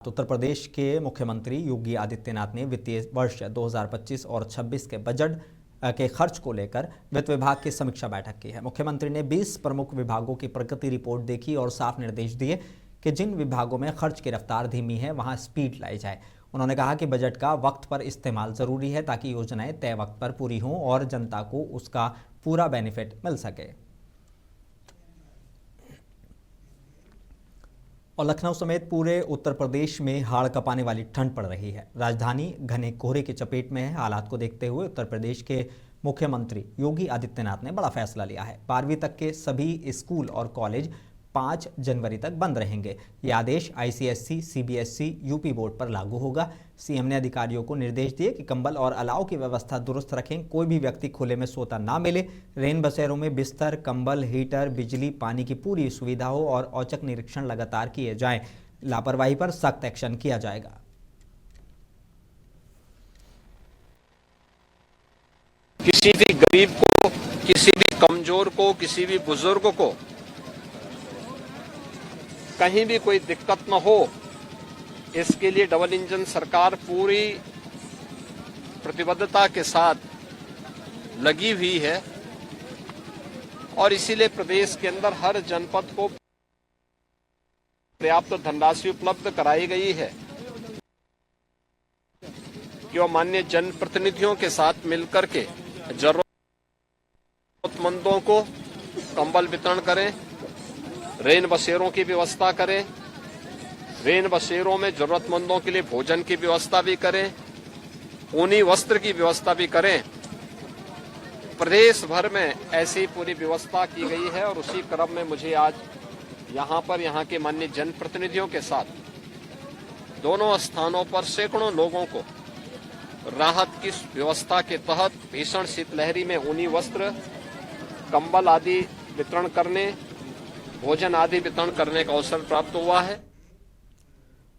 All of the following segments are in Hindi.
उत्तर प्रदेश के मुख्यमंत्री योगी आदित्यनाथ ने वित्तीय वर्ष 2025 और 26 के बजट के खर्च को लेकर वित्त विभाग की समीक्षा बैठक की है। मुख्यमंत्री ने 20 प्रमुख विभागों की प्रगति रिपोर्ट देखी और साफ निर्देश दिए कि जिन विभागों में खर्च की रफ्तार धीमी है वहां स्पीड लाई जाए। उन्होंने कहा कि बजट का वक्त पर इस्तेमाल जरूरी है ताकि योजनाएं तय वक्त पर पूरी हों और जनता को उसका पूरा बेनिफिट मिल सके। और लखनऊ समेत पूरे उत्तर प्रदेश में हाड़ कपाने वाली ठंड पड़ रही है। राजधानी घने कोहरे की चपेट में है। हालात को देखते हुए उत्तर प्रदेश के मुख्यमंत्री योगी आदित्यनाथ ने बड़ा फैसला लिया है। 12वीं तक के सभी स्कूल और कॉलेज 5 जनवरी तक बंद रहेंगे। यह आदेश आईसीएसई, सीबीएसई, यूपी बोर्ड पर लागू होगा। सीएम ने अधिकारियों को निर्देश दिए कि कंबल और अलाव की व्यवस्था दुरुस्त रखें। कोई भी व्यक्ति खुले में सोता ना मिले। रेन बसेरों में बिस्तर, कंबल, हीटर, बिजली, पानी की पूरी सुविधा हो और औचक निरीक्षण लगातार किए जाएं। लापरवाही पर सख्त एक्शन किया जाएगा। किसी भी गरीब को, किसी भी कमजोर को, किसी भी बुजुर्ग को कहीं भी कोई दिक्कत न हो, इसके लिए डबल इंजन सरकार पूरी प्रतिबद्धता के साथ लगी हुई है और इसीलिए प्रदेश के अंदर हर जनपद को पर्याप्त धनराशि उपलब्ध कराई गई है कि वो माननीय जनप्रतिनिधियों के साथ मिलकर के जरूरतमंदों को कंबल वितरण करें, रेन बसेरों की व्यवस्था करें, रेन बसेरों में जरूरतमंदों के लिए भोजन की व्यवस्था भी करें, ऊनी वस्त्र की व्यवस्था भी करें। प्रदेश भर में ऐसी पूरी व्यवस्था की गई है और उसी क्रम में मुझे आज यहाँ के माननीय जनप्रतिनिधियों के साथ दोनों स्थानों पर सैकड़ों लोगों को राहत की व्यवस्था के तहत भीषण शीतलहरी में ऊनी वस्त्र, कंबल आदि वितरण करने, भोजन आदि वितरण करने का अवसर प्राप्त हुआ है।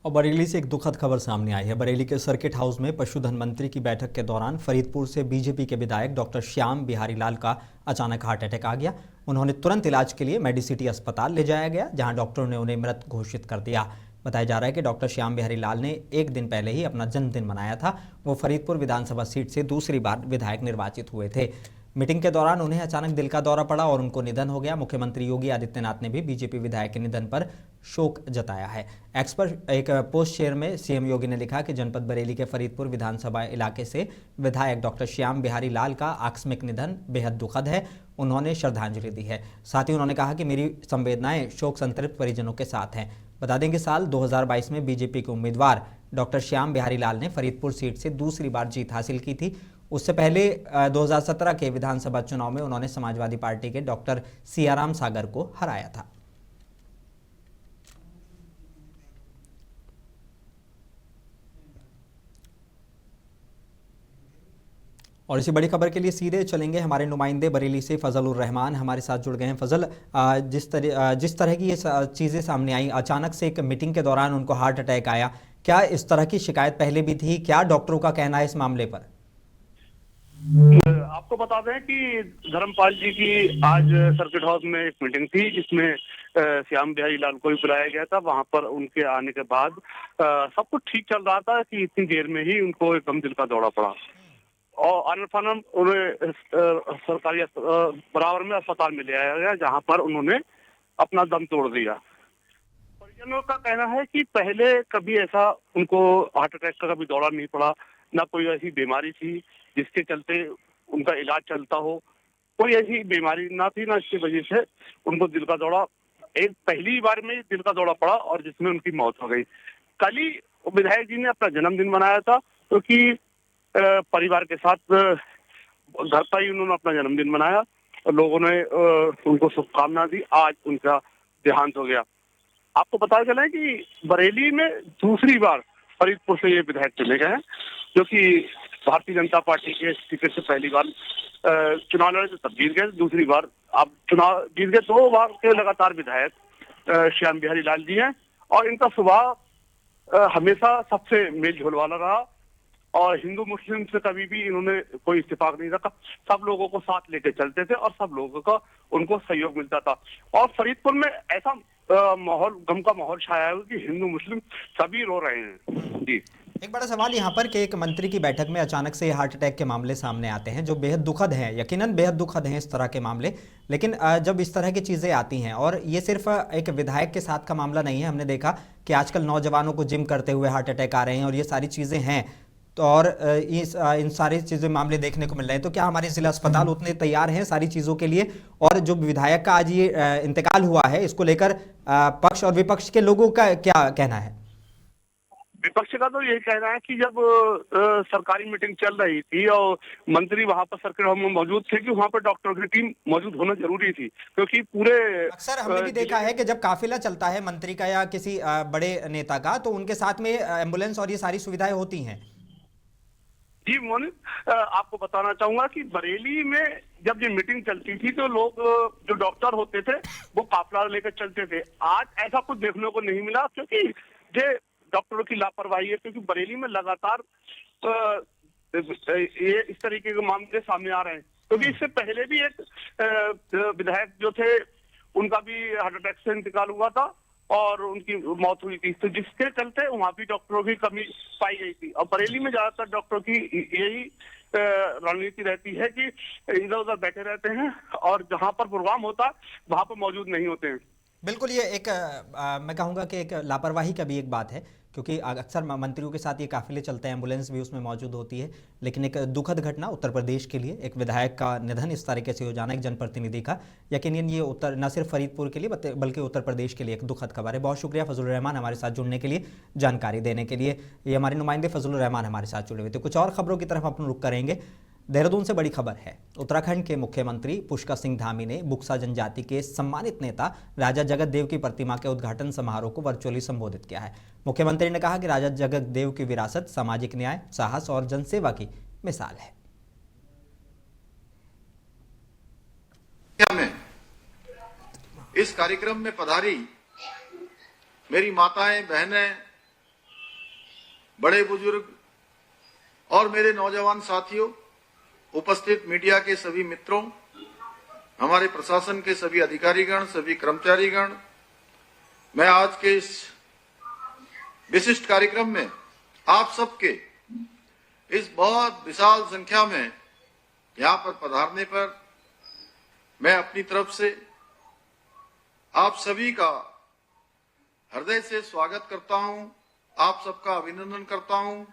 और बरेली से एक दुखद खबर सामने आई है। बरेली के सर्किट हाउस में पशुधन मंत्री की बैठक के दौरान फरीदपुर से बीजेपी के विधायक डॉक्टर श्याम बिहारी लाल का अचानक हार्ट अटैक आ गया। उन्होंने तुरंत इलाज के लिए मेडिसिटी अस्पताल ले जाया गया, जहां डॉक्टरों ने उन्हें मृत घोषित कर दिया। बताया जा रहा है कि डॉक्टर श्याम बिहारी लाल ने एक दिन पहले ही अपना जन्मदिन मनाया था। वो फरीदपुर विधानसभा सीट से दूसरी बार विधायक निर्वाचित हुए थे। मीटिंग के दौरान उन्हें अचानक दिल का दौरा पड़ा और उनको निधन हो गया। मुख्यमंत्री योगी आदित्यनाथ ने भी बीजेपी विधायक के निधन पर शोक जताया है। एक्स पर एक पोस्ट शेयर में सीएम योगी ने लिखा कि जनपद बरेली के फरीदपुर विधानसभा इलाके से विधायक डॉक्टर श्याम बिहारी लाल का आकस्मिक निधन बेहद दुखद है। उन्होंने श्रद्धांजलि दी है। साथ ही उन्होंने कहा कि मेरी संवेदनाएं शोक संतृप्त परिजनों के साथ हैं। बता दें कि साल 2022 में बीजेपी के उम्मीदवार डॉक्टर श्याम बिहारी लाल ने फरीदपुर सीट से दूसरी बार जीत हासिल की थी। उससे पहले 2017 के विधानसभा चुनाव में उन्होंने समाजवादी पार्टी के डॉक्टर सियाराम सागर को हराया था। और इसी बड़ी खबर के लिए सीधे चलेंगे हमारे नुमाइंदे बरेली से फजल उर रहमान हमारे साथ जुड़ गए हैं। फजल, जिस तरह की ये चीज़ें सामने आई, अचानक से एक मीटिंग के दौरान उनको हार्ट अटैक आया, क्या इस तरह की शिकायत पहले भी थी? क्या डॉक्टरों का कहना है इस मामले पर? आपको बता दें कि धर्मपाल जी की आज सर्किट हाउस में एक मीटिंग थी, जिसमें श्याम बिहारी लाल को भी बुलाया गया था। वहां पर उनके आने के बाद सब कुछ ठीक चल रहा था कि इतनी देर में ही उनको एकदम दिल का दौरा पड़ा और अनफानम उन्हें सरकारी बराबर में अस्पताल में ले आया गया, जहां पर उन्होंने अपना दम तोड़ दिया। परिजनों का कहना है कि पहले कभी ऐसा उनको हार्ट अटैक का कभी दौरा नहीं पड़ा, ना कोई ऐसी बीमारी थी जिसके चलते उनका इलाज चलता हो। कोई ऐसी बीमारी ना थी, ना इसकी वजह से उनको दिल का दौरा एक पहली बार में दिल का दौरा पड़ा और जिसमें उनकी मौत हो गई। कल ही विधायक जी ने अपना जन्मदिन मनाया था, क्योंकि परिवार के साथ घर पर ही उन्होंने अपना जन्मदिन मनाया और लोगों ने उनको शुभकामना दी। आज उनका देहांत हो गया। आपको पता चला है कि बरेली में दूसरी बार फरीदपुर से ये विधायक चले गए हैं, जो कि भारतीय जनता पार्टी के टिकट से पहली बार चुनाव लड़े थे, तब जीत गए। दूसरी बार अब चुनाव जीत गए। 2 बार के लगातार विधायक श्याम बिहारी लाल जी हैं और इनका स्वभाव हमेशा सबसे मेल झोल वाला रहा और हिंदू मुस्लिम से कभी भी इन्होंने कोई इत्तेफाक नहीं रखा। सब लोगों को साथ लेके चलते थे और सब लोगों का उनको सहयोग मिलता था। और फरीदपुर में ऐसा माहौल, गम का माहौल छाया है कि हिंदू मुस्लिम सभी रो रहे हैं जी। एक बड़ा सवाल यहाँ पर कि एक मंत्री की बैठक में अचानक से हार्ट अटैक के मामले सामने आते हैं जो बेहद दुखद हैं, यकीनन बेहद दुखद हैं इस तरह के मामले। लेकिन जब इस तरह की चीज़ें आती हैं, और ये सिर्फ एक विधायक के साथ का मामला नहीं है, हमने देखा कि आजकल नौजवानों को जिम करते हुए हार्ट अटैक आ रहे हैं और ये सारी चीज़ें हैं। तो और इन सारी चीज़ें मामले देखने को मिल रहे हैं, तो क्या हमारे जिला अस्पताल उतने तैयार हैं सारी चीज़ों के लिए? और जो विधायक का आज ये इंतकाल हुआ है, इसको लेकर पक्ष और विपक्ष के लोगों का क्या कहना है? विपक्ष का तो यही कहना है कि जब सरकारी मीटिंग चल रही थी और मंत्री वहां पर सर्किट हाउस में मौजूद थे, कि वहां पर डॉक्टरों की टीम मौजूद होना जरूरी थी, क्योंकि पूरे अक्सर हमने भी देखा है कि जब काफिला चलता है मंत्री का या किसी बड़े नेता का, तो उनके साथ में एम्बुलेंस और ये सारी सुविधाएं होती हैं। जी मोनित, आपको बताना चाहूंगा कि बरेली में जब ये मीटिंग चलती थी तो लोग, जो डॉक्टर होते थे, वो काफिला लेकर चलते थे। आज ऐसा कुछ देखने को नहीं मिला, क्योंकि ये डॉक्टरों की लापरवाही है, क्योंकि बरेली में लगातार ये इस तरीके के मामले सामने आ रहे हैं। क्योंकि इससे पहले भी एक विधायक जो थे, उनका भी हार्ट अटैक से इंतकाल हुआ था और उनकी मौत हुई थी, तो जिसके चलते वहां भी डॉक्टरों की कमी पाई गई थी। और बरेली में ज्यादातर डॉक्टरों की यही रणनीति रहती है कि इधर उधर बैठे रहते हैं और जहां पर प्रोग्राम होता है वहां पर मौजूद नहीं होते हैं। बिल्कुल, ये एक मैं कहूँगा कि एक लापरवाही का भी एक बात है, क्योंकि अक्सर मंत्रियों के साथ ये काफिले चलते हैं, एम्बुलेंस भी उसमें मौजूद होती है। लेकिन एक दुखद घटना उत्तर प्रदेश के लिए, एक विधायक का निधन इस तरीके से हो जाना, एक जनप्रतिनिधि का, यकीनन ये उत्तर न सिर्फ फरीदपुर के लिए बल्कि उत्तर प्रदेश के लिए एक दुखद खबर है। बहुत शुक्रिया फजलुर रहमान हमारे साथ जुड़ने के लिए, जानकारी देने के लिए। ये हमारे नुमाइंदे फजलुर रहमान हमारे साथ जुड़े हुए थे। कुछ और खबरों की तरफ अपन रुख करेंगे। देहरादून से बड़ी खबर है। उत्तराखंड के मुख्यमंत्री पुष्कर सिंह धामी ने बुक्सा जनजाति के सम्मानित नेता राजा जगत देव की प्रतिमा के उद्घाटन समारोह को वर्चुअली संबोधित किया है। मुख्यमंत्री ने कहा कि राजा जगत देव की विरासत सामाजिक न्याय, साहस और जनसेवा की मिसाल है। इस कार्यक्रम में पधारी मेरी माताएं, बहनें, बड़े बुजुर्ग और मेरे नौजवान साथियों, उपस्थित मीडिया के सभी मित्रों, हमारे प्रशासन के सभी अधिकारीगण, सभी कर्मचारीगण, मैं आज के इस विशिष्ट कार्यक्रम में आप सबके इस बहुत विशाल संख्या में यहां पर पधारने पर मैं अपनी तरफ से आप सभी का हृदय से स्वागत करता हूं, आप सबका अभिनंदन करता हूं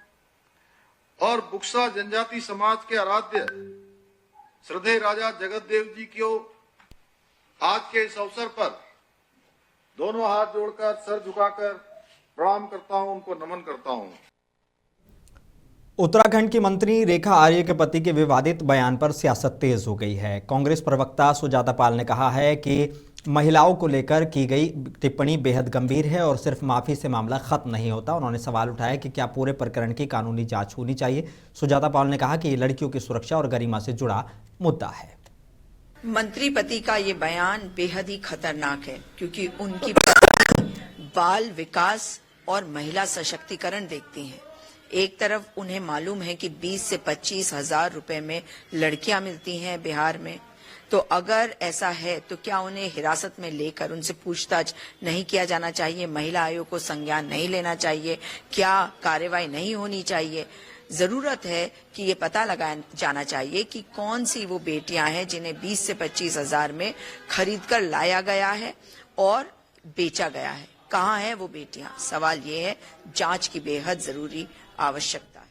और बुक्सा जनजाति समाज के आराध्य श्रद्धेय राजा जगत देव जी को आज के इस अवसर पर दोनों हाथ जोड़कर, सर झुकाकर प्रणाम करता हूं, उनको नमन करता हूं। उत्तराखंड की मंत्री रेखा आर्य के पति के विवादित बयान पर सियासत तेज हो गई है। कांग्रेस प्रवक्ता सुजाता पाल ने कहा है कि महिलाओं को लेकर की गई टिप्पणी बेहद गंभीर है और सिर्फ माफी से मामला खत्म नहीं होता। उन्होंने सवाल उठाया कि क्या पूरे प्रकरण की कानूनी जांच होनी चाहिए। सुजाता पाल ने कहा कि ये लड़कियों की सुरक्षा और गरिमा से जुड़ा मुद्दा है। मंत्री पति का ये बयान बेहद ही खतरनाक है, क्योंकि उनकी बाल विकास और महिला सशक्तिकरण देखती हैं। एक तरफ उन्हें मालूम है कि 20 से 25 हजार रुपए में लड़कियां मिलती हैं बिहार में, तो अगर ऐसा है तो क्या उन्हें हिरासत में लेकर उनसे पूछताछ नहीं किया जाना चाहिए? महिला आयोग को संज्ञान नहीं लेना चाहिए? क्या कार्रवाई नहीं होनी चाहिए? जरूरत है कि ये पता लगाया जाना चाहिए कि कौन सी वो बेटियां हैं जिन्हें 20 से 25 हजार में खरीद कर लाया गया है और बेचा गया है। कहाँ है वो बेटियां? सवाल ये है, जांच की बेहद जरूरी आवश्यकता है।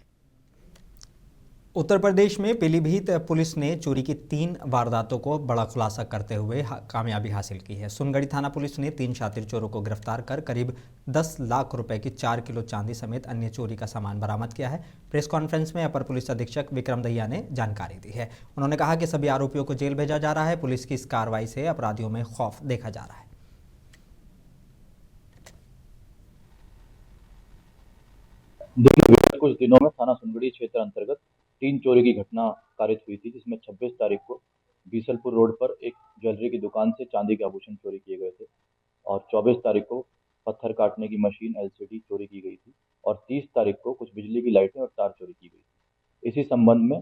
उत्तर प्रदेश में पीलीभीत पुलिस ने चोरी की 3 वारदातों को बड़ा खुलासा करते हुए कामयाबी हासिल की है। सोनगढ़ी थाना पुलिस ने 3 शातिर चोरों को गिरफ्तार कर करीब 10 लाख रुपए की 4 किलो चांदी समेत अन्य चोरी का सामान बरामद किया है। प्रेस कॉन्फ्रेंस में अपर पुलिस अधीक्षक विक्रम दहिया ने जानकारी दी है। उन्होंने कहा कि सभी आरोपियों को जेल भेजा जा रहा है। पुलिस की इस कार्रवाई से अपराधियों में खौफ देखा जा रहा है। कुछ दिनों में थाना सुनगढ़ी क्षेत्र अंतर्गत 3 चोरी की घटना कारित हुई थी, जिसमें 26 तारीख को बीसलपुर रोड पर एक ज्वेलरी की दुकान से चांदी के आभूषण चोरी किए गए थे और 24 तारीख को पत्थर काटने की मशीन एलसीडी चोरी की गई थी और 30 तारीख को कुछ बिजली की लाइटें और तार चोरी की गई थी। इसी संबंध में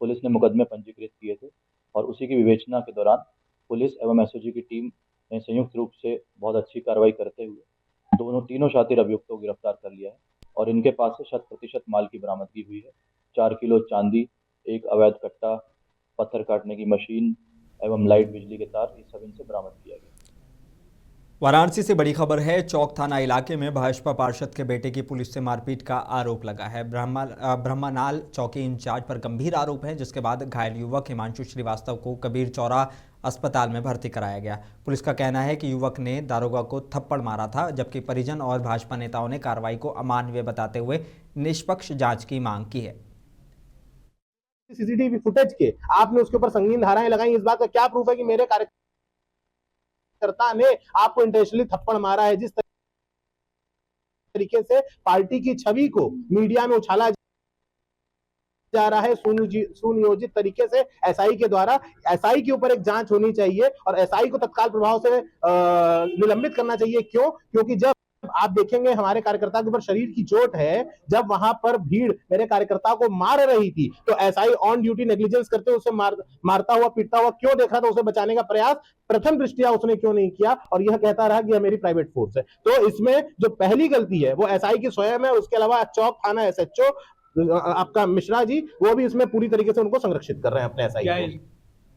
पुलिस ने मुकदमे पंजीकृत किए थे और उसी की विवेचना के दौरान पुलिस एवं एसओजी की टीम ने संयुक्त रूप से बहुत अच्छी कार्रवाई करते हुए तीनों शातिर अभियुक्तों को गिरफ्तार कर लिया है और इनके पास से 100% माल की बरामदगी हुई है। 4 किलो चांदी, एक अवैध कट्टा, पत्थर काटने की मशीन एवं लाइट बिजली के तार, ये सब इनसे बरामद किया गया। वाराणसी से बड़ी खबर है। चौक थाना इलाके में भाजपा पार्षद के बेटे की पुलिस से मारपीट का आरोप लगा है। ब्रह्मनाल चौकी इंचार्ज पर गंभीर आरोप है, जिसके बाद घायल युवक हिमांशु श्रीवास्तव को कबीर चौरा अस्पताल में भर्ती कराया गया। पुलिस का कहना है कि युवक ने दारोगा को थप्पड़ मारा था, जबकि परिजन और भाजपा नेताओं ने कार्रवाई को अमानवीय बताते हुए निष्पक्ष जांच की मांग की है। सीसीटीवी फुटेज के आपने उसके ऊपर संगीन धाराएं लगाई, इस बात का क्या प्रूफ है कि मेरे कार्यकर्ता ने आपको इंटेंशनली थप्पड़ मारा है? जिस तरीके से पार्टी की छवि को मीडिया में उछाला जा रहा है सुनियोजित तरीके से एसआई के द्वारा, एसआई के ऊपर एक जांच होनी चाहिए और एसआई को तत्काल प्रभाव से निलंबित करना चाहिए। क्यों? क्योंकि जब आप देखेंगे हमारे कार्यकर्ता के ऊपर शरीर की चोट है, जब वहां पर भीड़ मेरे कार्यकर्ता को मार रही थी तो एसआई ऑन ड्यूटी नेग्लिजेंस करते हुए उसे मारता हुआ पीटता हुआ क्यों देख रहा था? उसे बचाने का प्रयास प्रथम दृष्टिया उसने क्यों नहीं किया और यह कहता रहा कि यह मेरी प्राइवेट फोर्स है? तो इसमें जो पहली गलती है वो एसआई की स्वयं है। उसके अलावा चौक थाना एसएचओ आपका मिश्रा जी, वो भी इसमें पूरी तरीके से उनको संरक्षित कर रहे हैं अपने एसआई को।